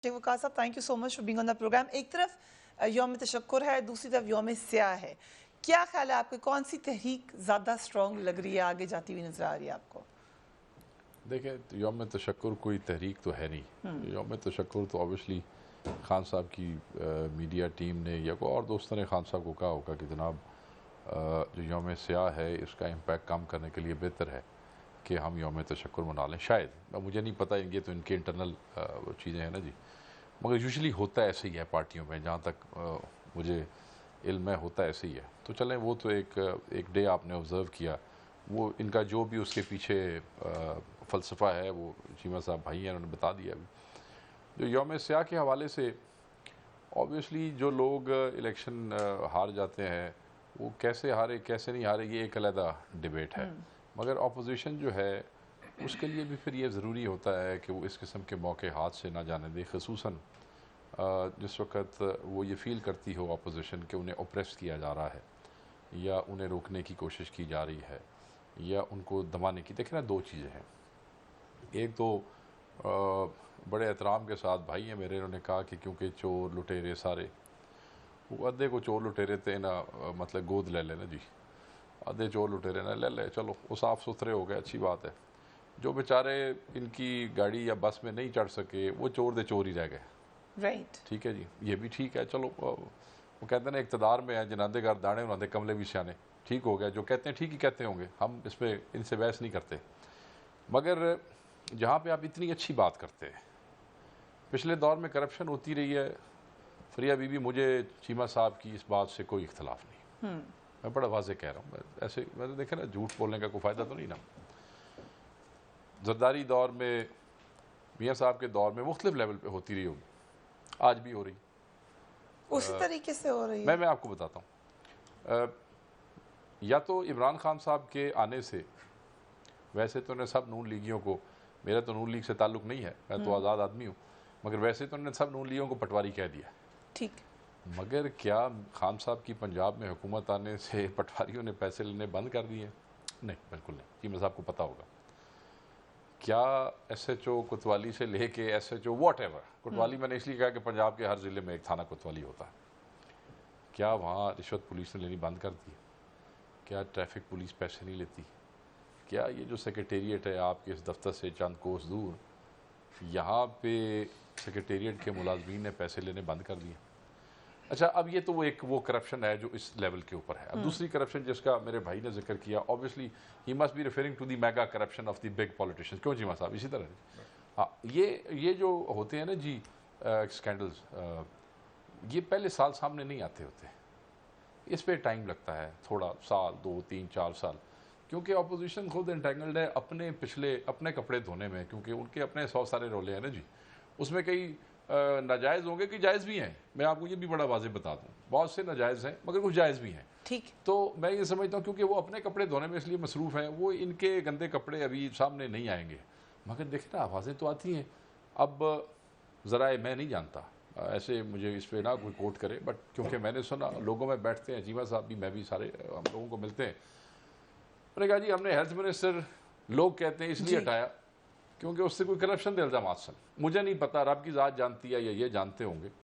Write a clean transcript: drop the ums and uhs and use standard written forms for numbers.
वकार साहब, thank you so much for being on the programme. एक तरफ यौम तशक्कुर है, दूसरी तरफ यौम स्याह है। क्या ख्याल है आपके, कौन सी तहरीक ज़्यादा स्ट्रॉन्ग लग रही है, आगे जाती हुई नजर आ रही है आपको? देखें, यौम तशक्कुर कोई तहरीक तो है नहीं। यौम तशक्कुर तो ऑब्वियसली खान साहब की मीडिया टीम ने या कोई और दोस्तों ने खान साहब को कहा होगा कि जनाब जो यौम स्याह है इसका इम्पैक्ट कम करने के लिए बेहतर है कि हम यौम तशक्कुर मना लें। शायद, मुझे नहीं पता, ये तो इनके इंटरनल चीज़ें हैं ना जी, मगर यूजुअली होता ऐसे ही है पार्टियों में, जहाँ तक मुझे इल्म है होता ऐसे ही है। तो चलें, वो तो एक डे आपने ऑब्ज़र्व किया, वो इनका जो भी उसके पीछे फ़लसफ़ा है वो चीमा साहब भाई हैं, उन्होंने बता दिया। अभी जो यौम स्याह के हवाले से ऑब्वियसली जो लोग इलेक्शन हार जाते हैं वो कैसे हारे कैसे नहीं हारे ये एक अलग डिबेट है, मगर अपोजिशन जो है उसके लिए भी फिर ये ज़रूरी होता है कि वो इस किस्म के मौके हाथ से ना जाने दे, ख़ुसूसन जिस वक़्त वो ये फ़ील करती हो अपोजिशन कि उन्हें ऑप्रेस किया जा रहा है या उन्हें रोकने की कोशिश की जा रही है या उनको दबाने की। देखिए ना, दो चीज़ें हैं। एक तो बड़े एहतराम के साथ भाई हैं मेरे, उन्होंने कहा कि क्योंकि चोर लुटेरे सारे, वो अद्धे को चोर लुटेरे थे ना, मतलब गोद ले लेना जी, आधे चोर लुटेरे ना ले ले, चलो वो साफ़ सुथरे हो गए, अच्छी बात है। जो बेचारे इनकी गाड़ी या बस में नहीं चढ़ सके वो चोर दे चोर ही रह गए। राइट, ठीक है जी, ये भी ठीक है। चलो, वो कहते हैं ना, इक़्तिदार में है जनादे घर दाने उन्हादे कमले भी सियाने। ठीक हो गया, जो कहते हैं ठीक ही कहते होंगे, हम इस पर इनसे बहस नहीं करते। मगर जहाँ पे आप इतनी अच्छी बात करते हैं, पिछले दौर में करप्शन होती रही है, फरिया बीबी, मुझे चीमा साहब की इस बात से कोई इख्तलाफ नहीं, मैं बड़ा वाज़े कह रहा हूँ। ऐसे मैंने देखे ना, झूठ बोलने का कोई फ़ायदा तो नहीं ना। जरदारी दौर में, मियाँ साहब के दौर में मुख्तलिफ लेवल पे होती रही होगी, आज भी हो रही, उसी तरीके से हो रही है। मैं आपको बताता हूँ। या तो इमरान खान साहब के आने से, वैसे तो उन्हें सब नून लीगियों को, मेरा तो नून लीग से ताल्लुक़ नहीं है, मैं तो आज़ाद आदमी हूँ, मगर वैसे तो उन्होंने सब नून लीगियों को पटवारी कह दिया। ठीक, मगर क्या खान साहब की पंजाब में हुकूमत आने से पटवारियों ने पैसे लेने बंद कर दिए? नहीं, बिल्कुल नहीं। चीमा साहब को पता होगा। क्या SHO कोतवाली से लेके SHO वॉटएवर, कोतवाली मैंने इसलिए कहा कि पंजाब के हर ज़िले में एक थाना कोतवाली होता है, क्या वहाँ रिश्वत पुलिस ने लेनी बंद कर दी? क्या ट्रैफिक पुलिस पैसे नहीं लेती? क्या ये जो सेक्रेटेरिएट है आपके इस दफ्तर से चंद कोस दूर, यहाँ पे सेक्रेटेरिएट के मुलाजमीन ने पैसे लेने बंद कर दिए? अच्छा, अब ये तो वो करप्शन है जो इस लेवल के ऊपर है। अब दूसरी करप्शन जिसका मेरे भाई ने जिक्र किया, obviously he must be referring to the mega corruption of the big politicians. क्यों चीमा साहब? इसी तरह। हाँ, ये जो होते हैं ना जी स्कैंडल्स, ये पहले साल सामने नहीं आते होते, इस पे टाइम लगता है, थोड़ा साल 2 3 4 साल, क्योंकि अपोजिशन खुद इंटेंगल्ड है अपने कपड़े धोने में, क्योंकि उनके अपने 100 सारे रोले हैं ना जी। उसमें कई नाजायज़ होंगे कि जायज़ भी हैं। मैं आपको ये भी बड़ा वाज़ेह बता दूं, बहुत से नाजायज़ हैं मगर कुछ जायज़ भी हैं। ठीक, तो मैं ये समझता हूँ क्योंकि वो अपने कपड़े धोने में इसलिए मसरूफ़ हैं, वो इनके गंदे कपड़े अभी सामने नहीं आएंगे। मगर देखें ना, आवाज़ें तो आती हैं। अब ज़रा मैं नहीं जानता, ऐसे मुझे इस पर ना कोई कोट करे, बट क्योंकि मैंने सुना, लोगों में बैठते हैं, चीमा साहब भी, मैं भी, सारे हम लोगों को मिलते हैं। उन्होंने कहा जी हमने हेल्थ मिनिस्टर, लोग कहते हैं इसलिए हटाया क्योंकि उससे कोई करप्शन के इल्ज़ाम सन। मुझे नहीं पता, रब की ज़ात जानती है या ये जानते होंगे।